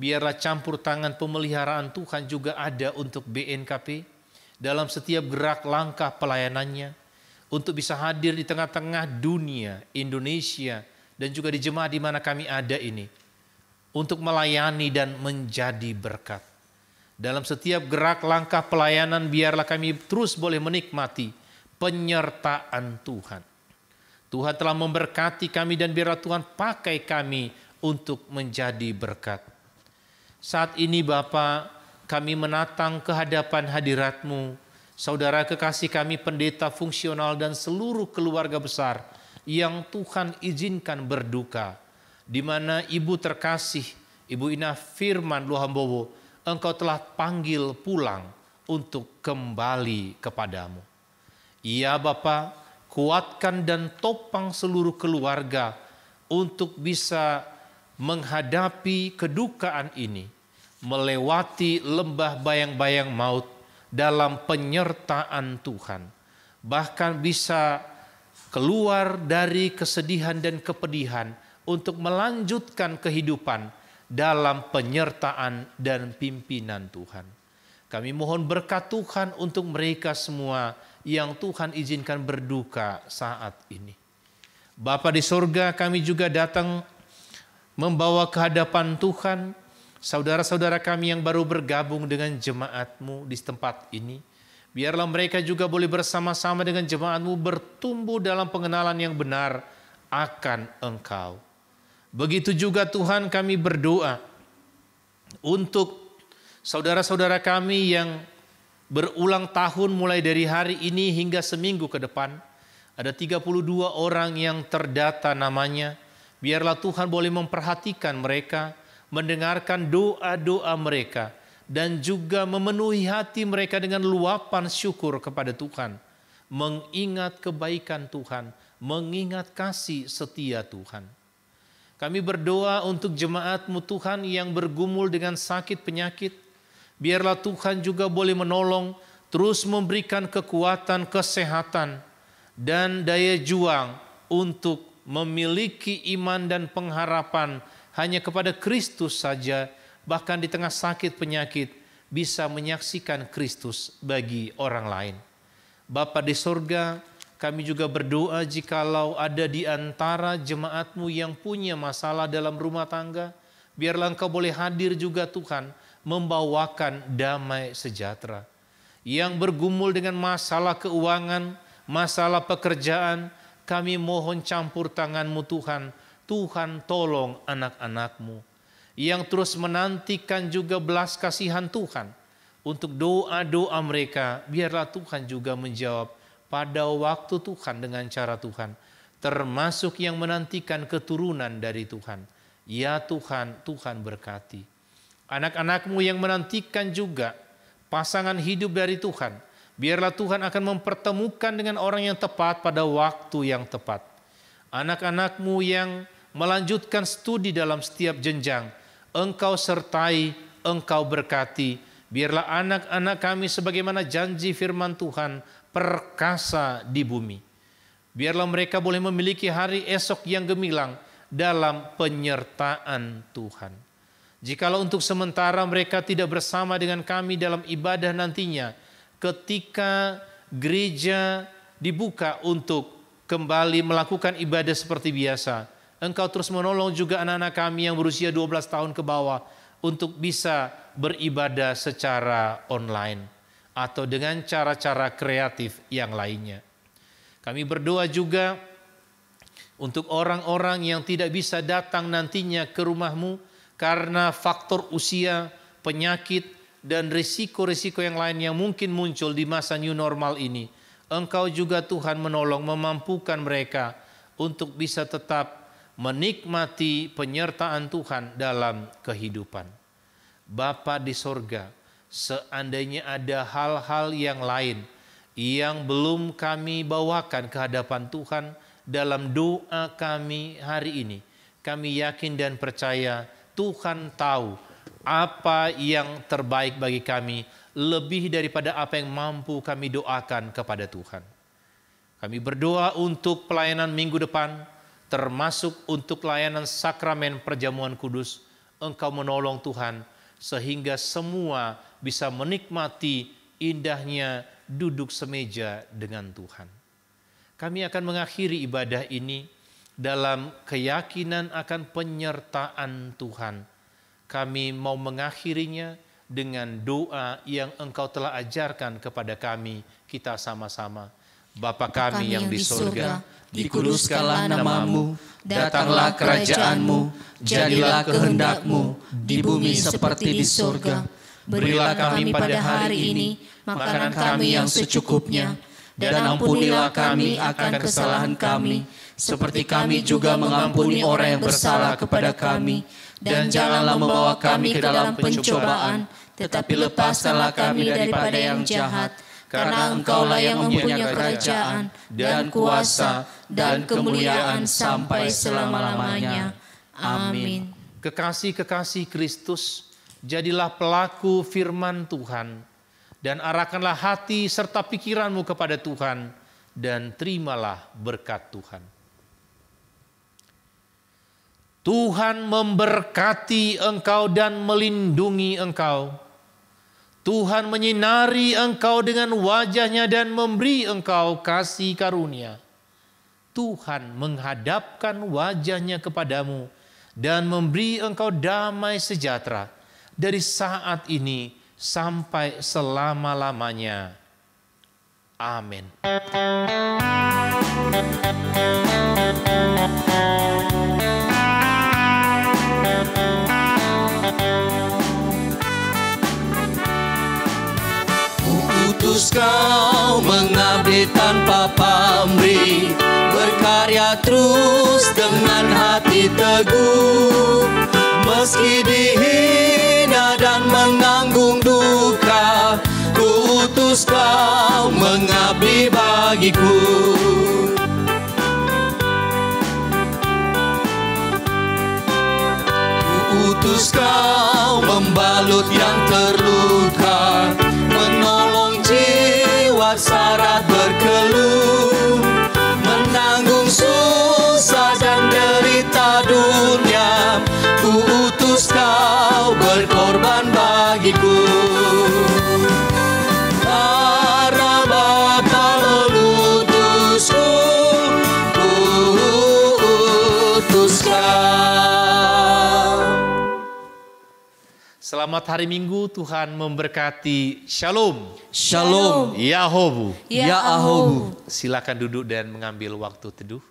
Biarlah campur tangan pemeliharaan Tuhan juga ada untuk BNKP dalam setiap gerak langkah pelayanannya, untuk bisa hadir di tengah-tengah dunia, Indonesia, dan juga di jemaat di mana kami ada ini, untuk melayani dan menjadi berkat. Dalam setiap gerak langkah pelayanan, biarlah kami terus boleh menikmati penyertaan Tuhan. Tuhan telah memberkati kami dan biarlah Tuhan pakai kami untuk menjadi berkat. Saat ini Bapa, kami menatang ke hadapan hadirat-Mu, saudara kekasih kami pendeta fungsional dan seluruh keluarga besar yang Tuhan izinkan berduka, di mana Ibu terkasih, Ibu Ina Firman Luhambowo, Engkau telah panggil pulang untuk kembali kepadamu. Ya Bapa, kuatkan dan topang seluruh keluarga untuk bisa menghadapi kedukaan ini, melewati lembah bayang-bayang maut dalam penyertaan Tuhan. Bahkan bisa keluar dari kesedihan dan kepedihan untuk melanjutkan kehidupan dalam penyertaan dan pimpinan Tuhan. Kami mohon berkat Tuhan untuk mereka semua yang Tuhan izinkan berduka saat ini. Bapa di sorga, kami juga datang membawa ke hadapan Tuhan saudara-saudara kami yang baru bergabung dengan jemaat-Mu di tempat ini. Biarlah mereka juga boleh bersama-sama dengan jemaat-Mu bertumbuh dalam pengenalan yang benar akan Engkau. Begitu juga Tuhan, kami berdoa untuk saudara-saudara kami yang berulang tahun mulai dari hari ini hingga seminggu ke depan. Ada 32 orang yang terdata namanya. Biarlah Tuhan boleh memperhatikan mereka, mendengarkan doa-doa mereka, dan juga memenuhi hati mereka dengan luapan syukur kepada Tuhan. Mengingat kebaikan Tuhan, mengingat kasih setia Tuhan. Kami berdoa untuk jemaat-Mu Tuhan yang bergumul dengan sakit penyakit. Biarlah Tuhan juga boleh menolong, terus memberikan kekuatan, kesehatan, dan daya juang untuk memiliki iman dan pengharapan hanya kepada Kristus saja, bahkan di tengah sakit penyakit bisa menyaksikan Kristus bagi orang lain. Bapa di sorga, kami juga berdoa jikalau ada di antara jemaat-Mu yang punya masalah dalam rumah tangga, biarlah Engkau boleh hadir juga Tuhan, membawakan damai sejahtera. Yang bergumul dengan masalah keuangan, masalah pekerjaan, kami mohon campur tangan-Mu Tuhan. Tuhan tolong anak-anak-Mu yang terus menantikan juga belas kasihan Tuhan untuk doa-doa mereka. Biarlah Tuhan juga menjawab pada waktu Tuhan dengan cara Tuhan, termasuk yang menantikan keturunan dari Tuhan. Ya Tuhan, Tuhan berkati anak-anak-Mu yang menantikan juga pasangan hidup dari Tuhan. Biarlah Tuhan akan mempertemukan dengan orang yang tepat pada waktu yang tepat. Anak-anak-Mu yang melanjutkan studi dalam setiap jenjang, Engkau sertai, Engkau berkati. Biarlah anak-anak kami sebagaimana janji firman Tuhan, perkasa di bumi. Biarlah mereka boleh memiliki hari esok yang gemilang dalam penyertaan Tuhan. Jikalau untuk sementara mereka tidak bersama dengan kami dalam ibadah nantinya, ketika gereja dibuka untuk kembali melakukan ibadah seperti biasa, Engkau terus menolong juga anak-anak kami yang berusia 12 tahun ke bawah untuk bisa beribadah secara online atau dengan cara-cara kreatif yang lainnya. Kami berdoa juga untuk orang-orang yang tidak bisa datang nantinya ke rumah-Mu karena faktor usia, penyakit, dan risiko-risiko yang lain yang mungkin muncul di masa new normal ini. Engkau juga Tuhan menolong, memampukan mereka untuk bisa tetap menikmati penyertaan Tuhan dalam kehidupan. Bapa di sorga, seandainya ada hal-hal yang lain yang belum kami bawakan ke hadapan Tuhan dalam doa kami hari ini, kami yakin dan percaya Tuhan tahu apa yang terbaik bagi kami, lebih daripada apa yang mampu kami doakan kepada Tuhan. Kami berdoa untuk pelayanan minggu depan, termasuk untuk layanan sakramen perjamuan kudus. Engkau menolong Tuhan, sehingga semua bisa menikmati indahnya duduk semeja dengan Tuhan. Kami akan mengakhiri ibadah ini dalam keyakinan akan penyertaan Tuhan. Kami mau mengakhirinya dengan doa yang Engkau telah ajarkan kepada kami, kita sama-sama. Bapa kami yang di surga, dikuduskanlah nama-Mu, datanglah kerajaan-Mu, jadilah kehendak-Mu di bumi seperti di surga. Berilah kami pada hari ini makanan kami yang secukupnya, dan ampunilah kami akan kesalahan kami, seperti kami juga mengampuni orang yang bersalah kepada kami. Dan janganlah membawa kami ke dalam pencobaan, tetapi lepaskanlah kami daripada yang jahat. Karena Engkaulah yang mempunyai kerajaan dan kuasa dan kemuliaan sampai selama-lamanya. Amin. Kekasih-kekasih Kristus, jadilah pelaku firman Tuhan, dan arahkanlah hati serta pikiranmu kepada Tuhan, dan terimalah berkat Tuhan. Tuhan memberkati engkau dan melindungi engkau. Tuhan menyinari engkau dengan wajah-Nya dan memberi engkau kasih karunia. Tuhan menghadapkan wajah-Nya kepadamu dan memberi engkau damai sejahtera dari saat ini sampai selama-lamanya. Amin. Utus Kau mengabdi tanpa pamrih, berkarya terus dengan hati teguh. Meski dihina dan menanggung duka, Ku utus Kau mengabdi bagiku. Ku utus Kau membalut yang terluka, menolong jiwa syarat berkeluh, menanggung susah dan derita dunia. Ku utus Kau berkorban bagiku. Karena Bapa mengutusku, Ku utus Kau. Selamat hari Minggu, Tuhan memberkati. Shalom. Shalom. Yahobu. Yahobu. Silakan duduk dan mengambil waktu teduh.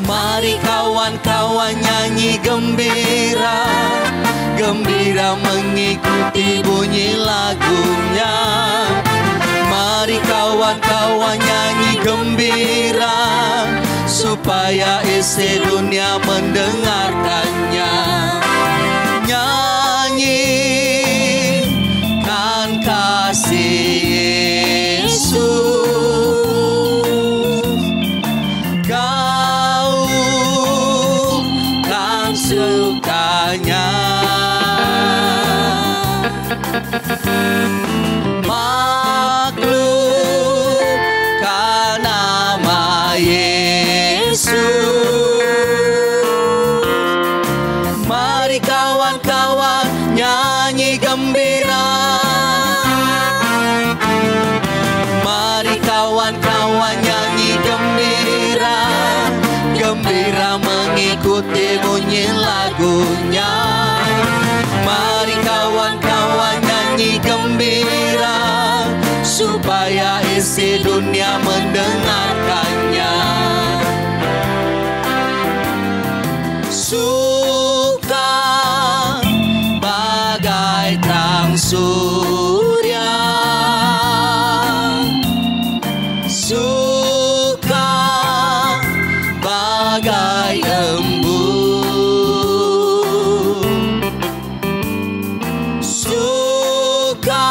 Mari kawan-kawan nyanyi gembira, gembira mengikuti bunyi lagunya. Mari kawan-kawan nyanyi gembira, supaya isi dunia mendengarkannya. hanya maklumkan nama Yesus. Mari kawan-kawan nyanyi gembira, mari kawan-kawan nyanyi gembira, gembira mengikuti bunyi lagunya. Mari kawan-kawan nyanyi gembira, supaya isi dunia mendengarkannya. Suka bagai terang surya, suka bagai embun, suka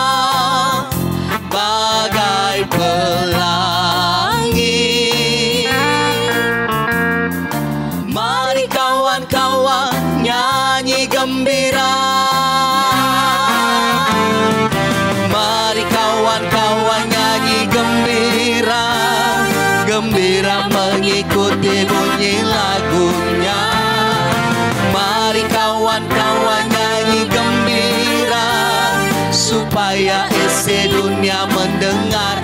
bagai pelangi. Mari kawan-kawan nyanyi gembira, mari kawan-kawan nyanyi gembira, gembira mengikuti bunyi lagunya. Mari kawan-kawan nyanyi gembira, supaya isi dunia mendengar